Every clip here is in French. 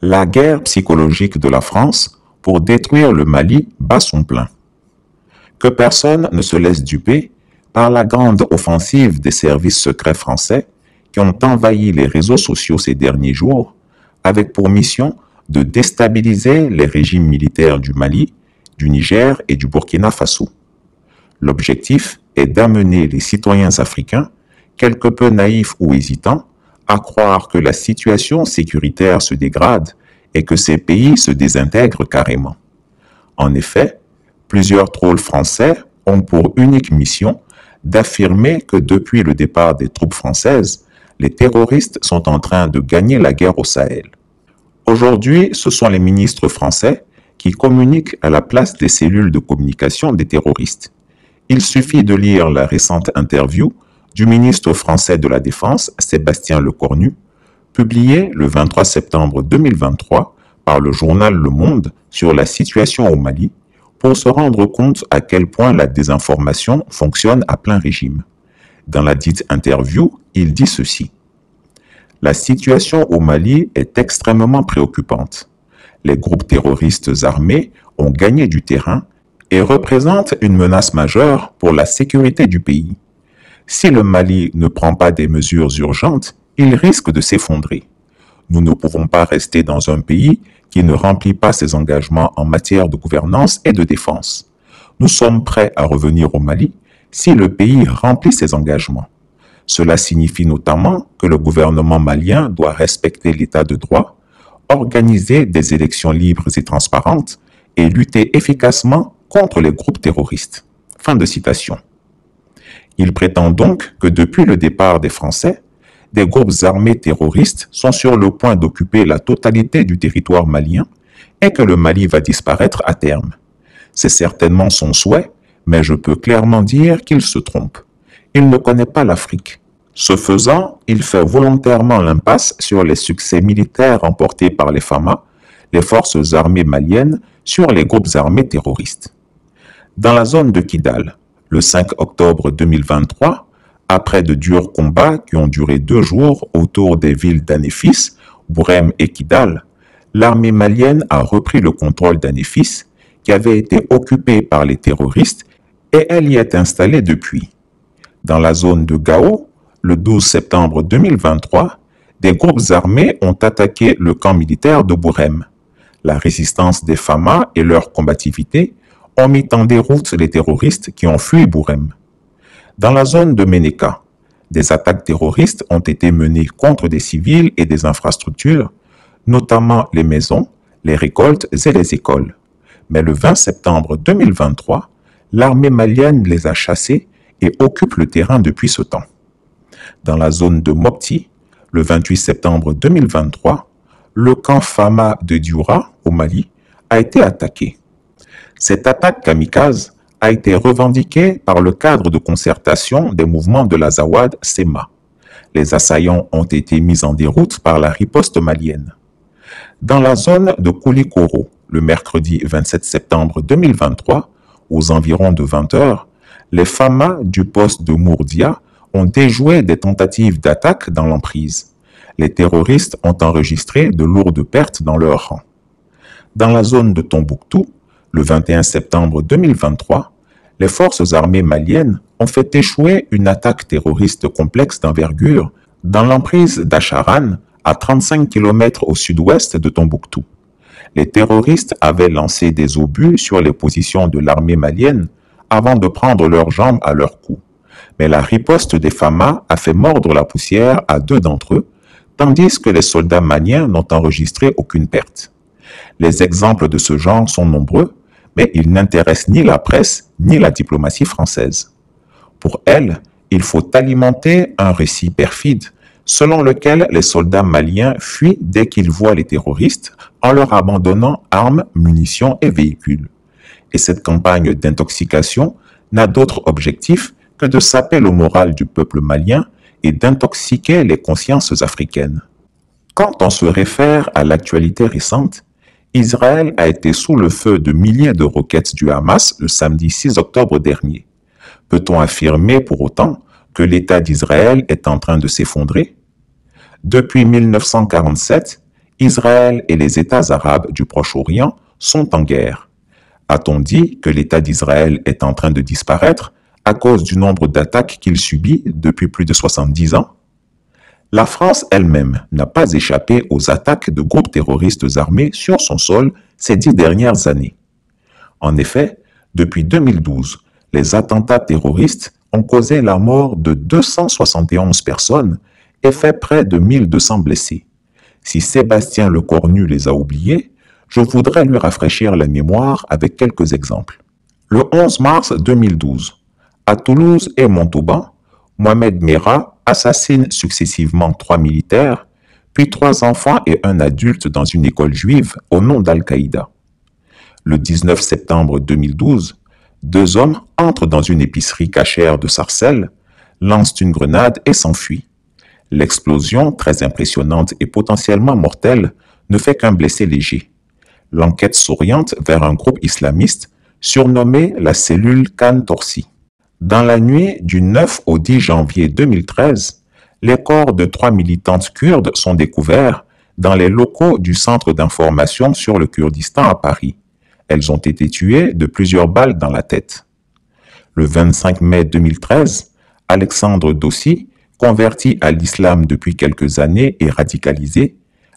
La guerre psychologique de la France pour détruire le Mali bat son plein. Que personne ne se laisse duper par la grande offensive des services secrets français qui ont envahi les réseaux sociaux ces derniers jours avec pour mission de déstabiliser les régimes militaires du Mali, du Niger et du Burkina Faso. L'objectif est d'amener les citoyens africains, quelque peu naïfs ou hésitants, à croire que la situation sécuritaire se dégrade et que ces pays se désintègrent carrément. En effet, plusieurs trolls français ont pour unique mission d'affirmer que depuis le départ des troupes françaises, les terroristes sont en train de gagner la guerre au Sahel. Aujourd'hui, ce sont les ministres français qui communiquent à la place des cellules de communication des terroristes. Il suffit de lire la récente interview du ministre français de la Défense, Sébastien Lecornu, publiée le 23 septembre 2023 par le journal Le Monde sur la situation au Mali, pour se rendre compte à quel point la désinformation fonctionne à plein régime. Dans la dite interview, il dit ceci. La situation au Mali est extrêmement préoccupante. Les groupes terroristes armés ont gagné du terrain et représentent une menace majeure pour la sécurité du pays. Si le Mali ne prend pas des mesures urgentes, il risque de s'effondrer. Nous ne pouvons pas rester dans un pays qui ne remplit pas ses engagements en matière de gouvernance et de défense. Nous sommes prêts à revenir au Mali si le pays remplit ses engagements. Cela signifie notamment que le gouvernement malien doit respecter l'état de droit, organiser des élections libres et transparentes et lutter efficacement contre les groupes terroristes. Fin de citation. Il prétend donc que depuis le départ des Français, des groupes armés terroristes sont sur le point d'occuper la totalité du territoire malien et que le Mali va disparaître à terme. C'est certainement son souhait, mais je peux clairement dire qu'il se trompe. Il ne connaît pas l'Afrique. Ce faisant, il fait volontairement l'impasse sur les succès militaires remportés par les FAMA, les forces armées maliennes, sur les groupes armés terroristes. Dans la zone de Kidal, le 5 octobre 2023, après de durs combats qui ont duré 2 jours autour des villes d'Anéfis, Bourem et Kidal, l'armée malienne a repris le contrôle d'Anéfis, qui avait été occupé par les terroristes, et elle y est installée depuis. Dans la zone de Gao, le 12 septembre 2023, des groupes armés ont attaqué le camp militaire de Bourem. La résistance des FAMA et leur combativité ont mis en déroute les terroristes qui ont fui Bourem. Dans la zone de Ménéka, des attaques terroristes ont été menées contre des civils et des infrastructures, notamment les maisons, les récoltes et les écoles. Mais le 20 septembre 2023, l'armée malienne les a chassés et occupe le terrain depuis ce temps. Dans la zone de Mopti, le 28 septembre 2023, le camp Fama de Dioura, au Mali, a été attaqué. Cette attaque kamikaze a été revendiquée par le cadre de concertation des mouvements de l'Azawad SEMA. Les assaillants ont été mis en déroute par la riposte malienne. Dans la zone de Koulikoro, le mercredi 27 septembre 2023, aux environs de 20 heures, les FAMA du poste de Mourdia ont déjoué des tentatives d'attaque dans l'emprise. Les terroristes ont enregistré de lourdes pertes dans leurs rangs. Dans la zone de Tombouctou, le 21 septembre 2023, les forces armées maliennes ont fait échouer une attaque terroriste complexe d'envergure dans l'emprise d'Acharan, à 35 km au sud-ouest de Tombouctou. Les terroristes avaient lancé des obus sur les positions de l'armée malienne avant de prendre leurs jambes à leur cou. Mais la riposte des FAMA a fait mordre la poussière à 2 d'entre eux, tandis que les soldats maliens n'ont enregistré aucune perte. Les exemples de ce genre sont nombreux, mais ils n'intéressent ni la presse ni la diplomatie française. Pour elle, il faut alimenter un récit perfide selon lequel les soldats maliens fuient dès qu'ils voient les terroristes en leur abandonnant armes, munitions et véhicules. Et cette campagne d'intoxication n'a d'autre objectif que de saper le moral du peuple malien et d'intoxiquer les consciences africaines. Quand on se réfère à l'actualité récente, Israël a été sous le feu de milliers de roquettes du Hamas le samedi 6 octobre dernier. Peut-on affirmer pour autant que l'État d'Israël est en train de s'effondrer? Depuis 1947, Israël et les États arabes du Proche-Orient sont en guerre. A-t-on dit que l'État d'Israël est en train de disparaître à cause du nombre d'attaques qu'il subit depuis plus de 70 ans? La France elle-même n'a pas échappé aux attaques de groupes terroristes armés sur son sol ces 10 dernières années. En effet, depuis 2012, les attentats terroristes ont causé la mort de 271 personnes et fait près de 1200 blessés. Si Sébastien Lecornu les a oubliés, je voudrais lui rafraîchir la mémoire avec quelques exemples. Le 11 mars 2012, à Toulouse et Montauban, Mohamed Merah assassine successivement 3 militaires, puis 3 enfants et un adulte dans une école juive au nom d'Al-Qaïda. Le 19 septembre 2012, 2 hommes entrent dans une épicerie cachère de Sarcelles, lancent une grenade et s'enfuient. L'explosion, très impressionnante et potentiellement mortelle, ne fait qu'un blessé léger. L'enquête s'oriente vers un groupe islamiste surnommé la cellule Khan Torsi. Dans la nuit du 9 au 10 janvier 2013, les corps de 3 militantes kurdes sont découverts dans les locaux du Centre d'information sur le Kurdistan à Paris. Elles ont été tuées de plusieurs balles dans la tête. Le 25 mai 2013, Alexandre Dossi, converti à l'islam depuis quelques années et radicalisé,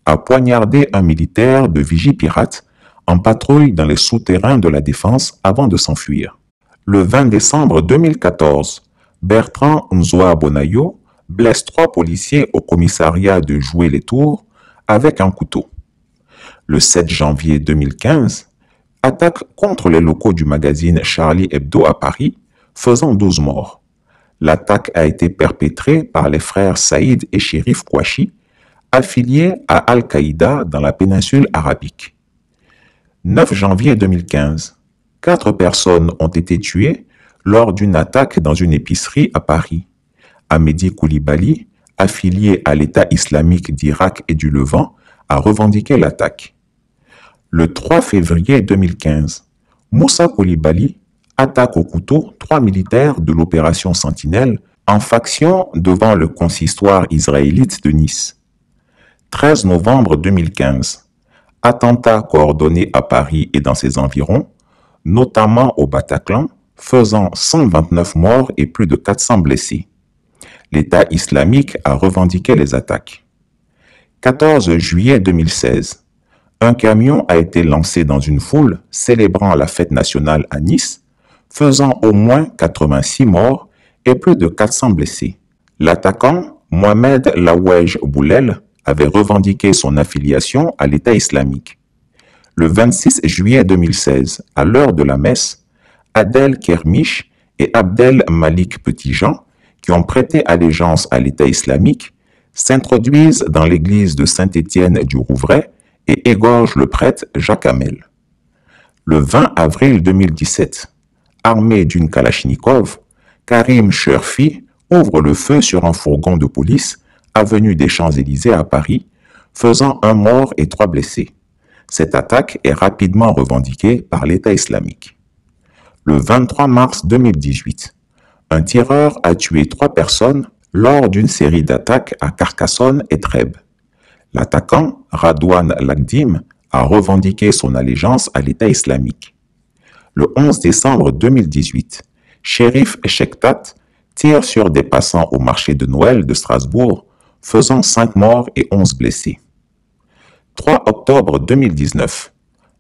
a poignardé un militaire de Vigipirate en patrouille dans les souterrains de la Défense avant de s'enfuir. Le 20 décembre 2014, Bertrand Nzoa Bonayo blesse 3 policiers au commissariat de Joué-les-Tours avec un couteau. Le 7 janvier 2015, attaque contre les locaux du magazine Charlie Hebdo à Paris, faisant 12 morts. L'attaque a été perpétrée par les frères Saïd et Chérif Kouachi, affiliés à Al-Qaïda dans la péninsule arabique. 9 janvier 2015, 4 personnes ont été tuées lors d'une attaque dans une épicerie à Paris. Amédi Koulibaly, affilié à l'État islamique d'Irak et du Levant, a revendiqué l'attaque. Le 3 février 2015, Moussa Koulibaly attaque au couteau 3 militaires de l'opération Sentinelle en faction devant le consistoire israélite de Nice. 13 novembre 2015, attentat coordonné à Paris et dans ses environs, notamment au Bataclan, faisant 129 morts et plus de 400 blessés. L'État islamique a revendiqué les attaques. 14 juillet 2016, un camion a été lancé dans une foule célébrant la fête nationale à Nice, faisant au moins 86 morts et plus de 400 blessés. L'attaquant, Mohamed Laouej Boulel, avait revendiqué son affiliation à l'État islamique. Le 26 juillet 2016, à l'heure de la messe, Adel Kermiche et Abdel Malik Petitjean, qui ont prêté allégeance à l'État islamique, s'introduisent dans l'église de Saint-Étienne du Rouvray et égorgent le prêtre Jacques Hamel. Le 20 avril 2017, armé d'une Kalachnikov, Karim Cherfi ouvre le feu sur un fourgon de police avenue des Champs-Élysées à Paris, faisant 1 mort et 3 blessés. Cette attaque est rapidement revendiquée par l'État islamique. Le 23 mars 2018, un tireur a tué 3 personnes lors d'une série d'attaques à Carcassonne et Trèbes. L'attaquant, Radouane Lagdim, a revendiqué son allégeance à l'État islamique. Le 11 décembre 2018, Chérif Echektat tire sur des passants au marché de Noël de Strasbourg, faisant 5 morts et 11 blessés. 3 octobre 2019,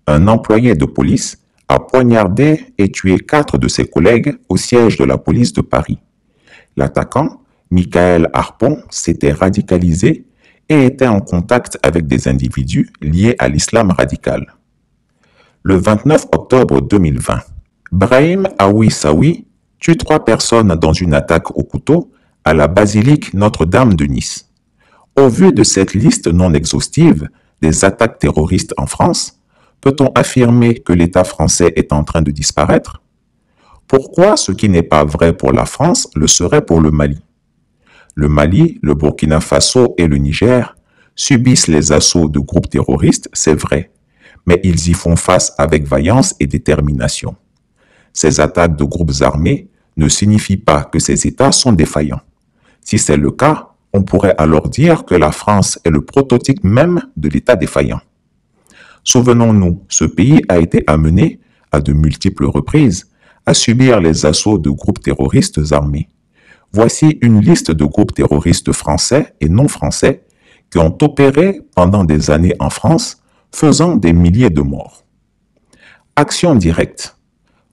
un employé de police a poignardé et tué 4 de ses collègues au siège de la police de Paris. L'attaquant, Michael Harpon, s'était radicalisé et était en contact avec des individus liés à l'islam radical. Le 29 octobre 2020, Brahim Aouissaoui tue 3 personnes dans une attaque au couteau à la basilique Notre-Dame de Nice. Au vu de cette liste non exhaustive des attaques terroristes en France, peut-on affirmer que l'État français est en train de disparaître? Pourquoi ce qui n'est pas vrai pour la France le serait pour le Mali? Le Mali, le Burkina Faso et le Niger subissent les assauts de groupes terroristes, c'est vrai, mais ils y font face avec vaillance et détermination. Ces attaques de groupes armés ne signifient pas que ces États sont défaillants. Si c'est le cas, On pourrait alors dire que la France est le prototype même de l'État défaillant. Souvenons-nous, ce pays a été amené, à de multiples reprises, à subir les assauts de groupes terroristes armés. Voici une liste de groupes terroristes français et non français qui ont opéré pendant des années en France, faisant des milliers de morts. Action directe.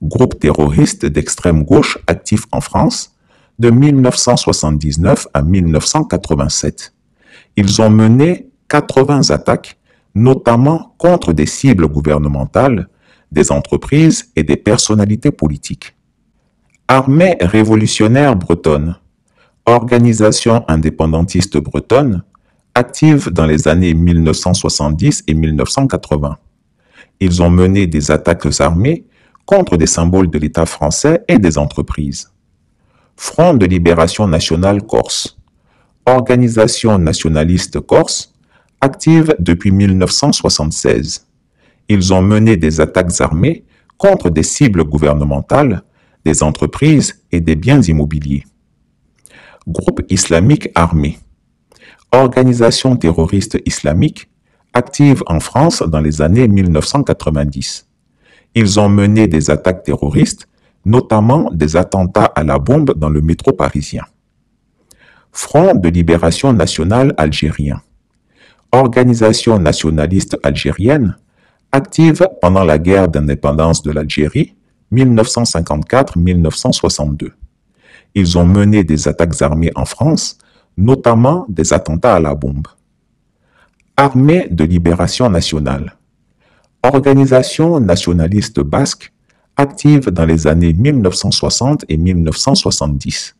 Groupe terroriste d'extrême gauche actif en France de 1979 à 1987. Ils ont mené 80 attaques, notamment contre des cibles gouvernementales, des entreprises et des personnalités politiques. Armée révolutionnaire bretonne. Organisation indépendantiste bretonne, active dans les années 1970 et 1980. Ils ont mené des attaques armées contre des symboles de l'État français et des entreprises. Front de libération nationale corse. Organisation nationaliste corse, active depuis 1976. Ils ont mené des attaques armées contre des cibles gouvernementales, des entreprises et des biens immobiliers. Groupe islamique armé. Organisation terroriste islamique, active en France dans les années 1990. Ils ont mené des attaques terroristes, notamment des attentats à la bombe dans le métro parisien. Front de libération nationale algérien. Organisation nationaliste algérienne, active pendant la guerre d'indépendance de l'Algérie, 1954-1962. Ils ont mené des attaques armées en France, notamment des attentats à la bombe. Armée de libération nationale. Organisation nationaliste basque, active dans les années 1960 et 1970.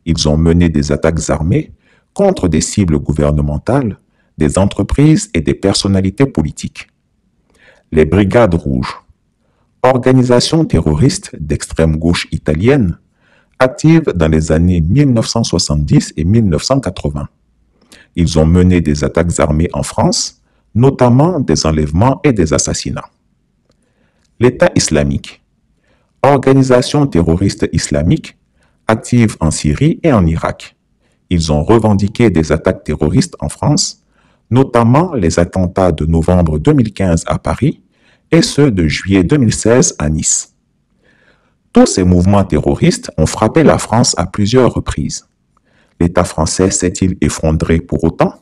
Ils ont mené des attaques armées contre des cibles gouvernementales, des entreprises et des personnalités politiques. Les Brigades rouges. Organisation terroriste d'extrême gauche italienne, active dans les années 1970 et 1980. Ils ont mené des attaques armées en France, notamment des enlèvements et des assassinats. L'État islamique. Organisation terroriste islamique, active en Syrie et en Irak. Ils ont revendiqué des attaques terroristes en France, notamment les attentats de novembre 2015 à Paris et ceux de juillet 2016 à Nice. Tous ces mouvements terroristes ont frappé la France à plusieurs reprises. L'État français s'est-il effondré pour autant?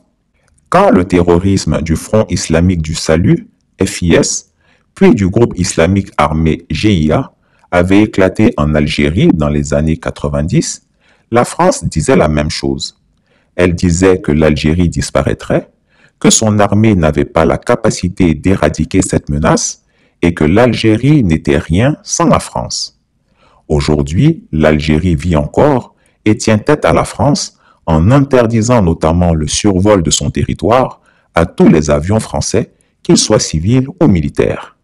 Quand le terrorisme du Front islamique du salut, FIS, puis du groupe islamique armé GIA, avait éclaté en Algérie dans les années 90, la France disait la même chose. Elle disait que l'Algérie disparaîtrait, que son armée n'avait pas la capacité d'éradiquer cette menace et que l'Algérie n'était rien sans la France. Aujourd'hui, l'Algérie vit encore et tient tête à la France en interdisant notamment le survol de son territoire à tous les avions français, qu'ils soient civils ou militaires.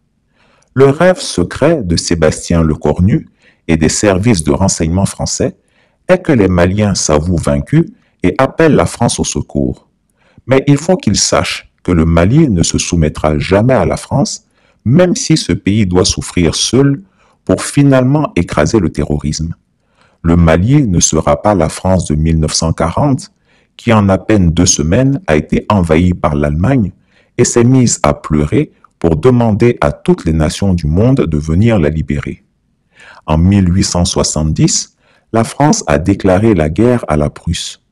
Le rêve secret de Sébastien Lecornu et des services de renseignement français est que les Maliens s'avouent vaincus et appellent la France au secours. Mais il faut qu'ils sachent que le Mali ne se soumettra jamais à la France, même si ce pays doit souffrir seul pour finalement écraser le terrorisme. Le Mali ne sera pas la France de 1940, qui en à peine 2 semaines a été envahie par l'Allemagne et s'est mise à pleurer pour demander à toutes les nations du monde de venir la libérer. En 1870, la France a déclaré la guerre à la Prusse.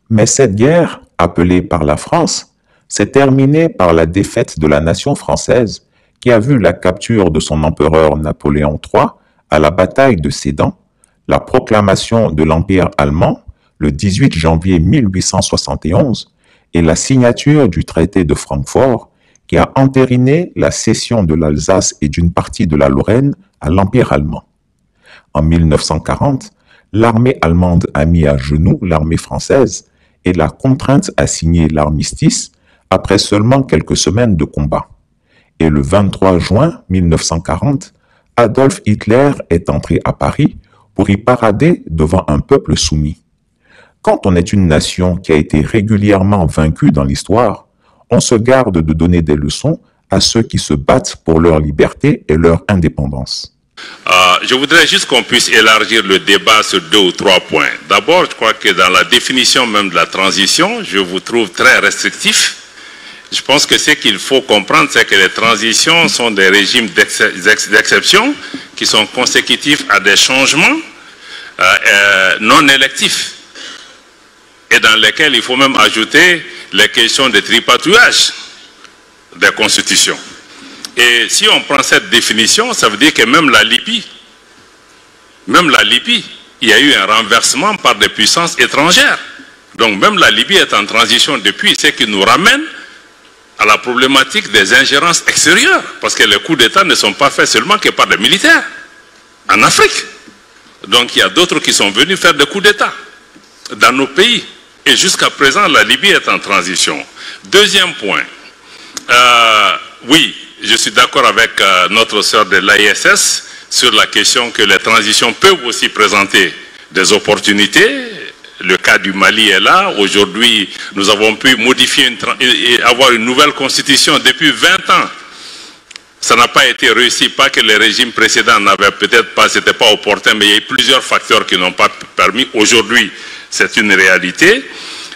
Mais cette guerre, appelée par la France, s'est terminée par la défaite de la nation française qui a vu la capture de son empereur Napoléon III à la bataille de Sédan, la proclamation de l'Empire allemand le 18 janvier 1871 et la signature du traité de Francfort qui a entériné la cession de l'Alsace et d'une partie de la Lorraine à l'Empire allemand. En 1940, l'armée allemande a mis à genoux l'armée française et l'a contrainte à signer l'armistice après seulement quelques semaines de combat. Et le 23 juin 1940, Adolf Hitler est entré à Paris pour y parader devant un peuple soumis. Quand on est une nation qui a été régulièrement vaincue dans l'histoire, on se garde de donner des leçons à ceux qui se battent pour leur liberté et leur indépendance. Je voudrais juste qu'on puisse élargir le débat sur 2 ou 3 points. D'abord, je crois que dans la définition même de la transition, je vous trouve très restrictif. Je pense que ce qu'il faut comprendre, c'est que les transitions sont des régimes d'exception qui sont consécutifs à des changements non électifs et dans lesquels il faut même ajouter les questions de tripatouillage des constitutions. Et si on prend cette définition, ça veut dire que même la Libye, il y a eu un renversement par des puissances étrangères. Donc même la Libye est en transition depuis, ce qui nous ramène à la problématique des ingérences extérieures, parce que les coups d'État ne sont pas faits seulement que par des militaires en Afrique. Donc il y a d'autres qui sont venus faire des coups d'État dans nos pays. Et jusqu'à présent, la Libye est en transition. Deuxième point, oui, je suis d'accord avec notre sœur de l'AISS sur la question que les transitions peuvent aussi présenter des opportunités. Le cas du Mali est là. Aujourd'hui, nous avons pu modifier et avoir une nouvelle constitution depuis 20 ans. Ça n'a pas été réussi, pas que les régimes précédents n'avaient peut-être pas, c'était pas opportun, mais il y a eu plusieurs facteurs qui n'ont pas permis. Aujourd'hui, c'est une réalité.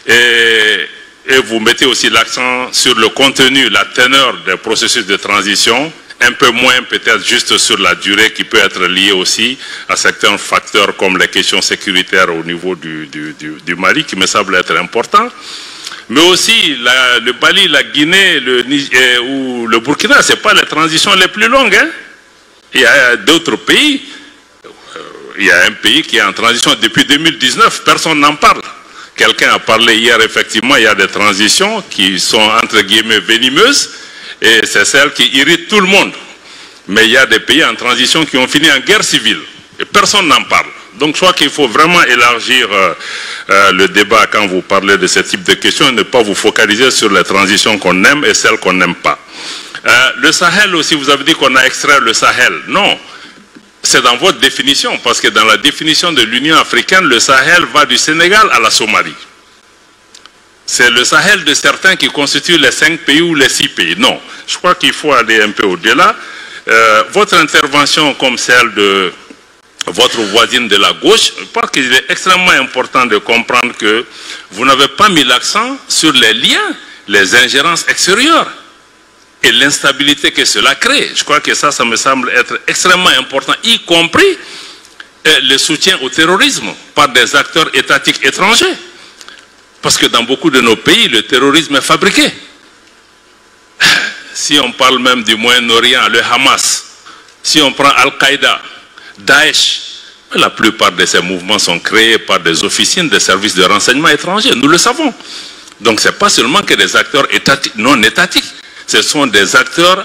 Et vous mettez aussi l'accent sur le contenu, la teneur des processus de transition, un peu moins peut-être juste sur la durée qui peut être liée aussi à certains facteurs comme les questions sécuritaires au niveau du Mali, qui me semble être important. Mais aussi le Mali, la Guinée ou le Burkina, ce n'est pas les transitions les plus longues. Hein. Il y a d'autres pays. Il y a un pays qui est en transition depuis 2019, personne n'en parle. Quelqu'un a parlé hier, effectivement, il y a des transitions qui sont entre guillemets venimeuses et c'est celles qui irritent tout le monde. Mais il y a des pays en transition qui ont fini en guerre civile et personne n'en parle. Donc je crois qu'il faut vraiment élargir le débat quand vous parlez de ce type de questions et ne pas vous focaliser sur les transitions qu'on aime et celles qu'on n'aime pas. Le Sahel aussi, vous avez dit qu'on a extrait le Sahel. Non. C'est dans votre définition, parce que dans la définition de l'Union africaine, le Sahel va du Sénégal à la Somalie. C'est le Sahel de certains qui constituent les 5 pays ou les 6 pays. Non, je crois qu'il faut aller un peu au-delà. Votre intervention comme celle de votre voisine de la gauche, je pense qu'il est extrêmement important de comprendre que vous n'avez pas mis l'accent sur les liens, les ingérences extérieures et l'instabilité que cela crée. Je crois que ça me semble être extrêmement important, y compris le soutien au terrorisme par des acteurs étatiques étrangers. Parce que dans beaucoup de nos pays, le terrorisme est fabriqué. Si on parle même du Moyen-Orient, le Hamas, si on prend Al-Qaïda, Daesh, la plupart de ces mouvements sont créés par des officines des services de renseignement étrangers, nous le savons. Donc ce n'est pas seulement que des acteurs non étatiques, ce sont des acteurs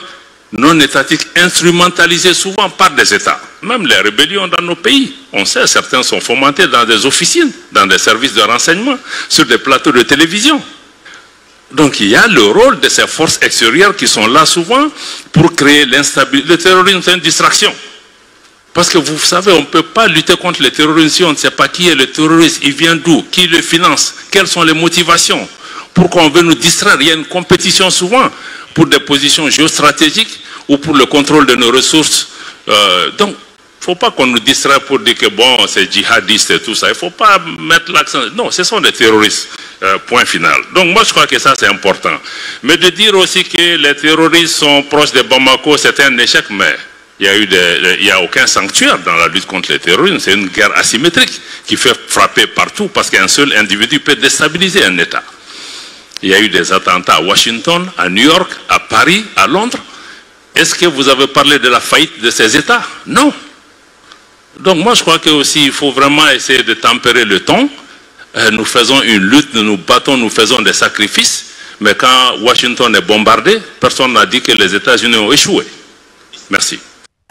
non étatiques instrumentalisés souvent par des États. Même les rébellions dans nos pays, on sait, certains sont fomentés dans des officines, dans des services de renseignement, sur des plateaux de télévision. Donc il y a le rôle de ces forces extérieures qui sont là souvent pour créer l'instabilité. Le terrorisme, c'est une distraction. Parce que vous savez, on ne peut pas lutter contre le terrorisme si on ne sait pas qui est le terroriste, il vient d'où, qui le finance, quelles sont les motivations. Pourquoi on veut nous distraire? Il y a une compétition souvent pour des positions géostratégiques ou pour le contrôle de nos ressources. Donc, il ne faut pas qu'on nous distraie pour dire que bon, c'est djihadiste et tout ça. Il ne faut pas mettre l'accent. Non, ce sont des terroristes. Point final. Donc moi, je crois que ça, c'est important. Mais de dire aussi que les terroristes sont proches de Bamako, c'est un échec, mais il n'y a aucun sanctuaire dans la lutte contre le terrorisme. C'est une guerre asymétrique qui fait frapper partout parce qu'un seul individu peut déstabiliser un État. Il y a eu des attentats à Washington, à New York, à Paris, à Londres. Est-ce que vous avez parlé de la faillite de ces États? Non. Donc moi, je crois que aussi, il faut vraiment essayer de tempérer le ton. Nous faisons une lutte, nous nous battons, nous faisons des sacrifices. Mais quand Washington est bombardé, personne n'a dit que les États-Unis ont échoué. Merci.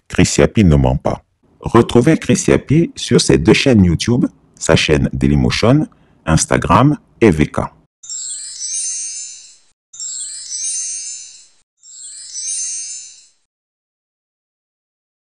Chris Yapi ne ment pas. Retrouvez Chris Yapi sur ses 2 chaînes YouTube, sa chaîne Dailymotion, Instagram et VK.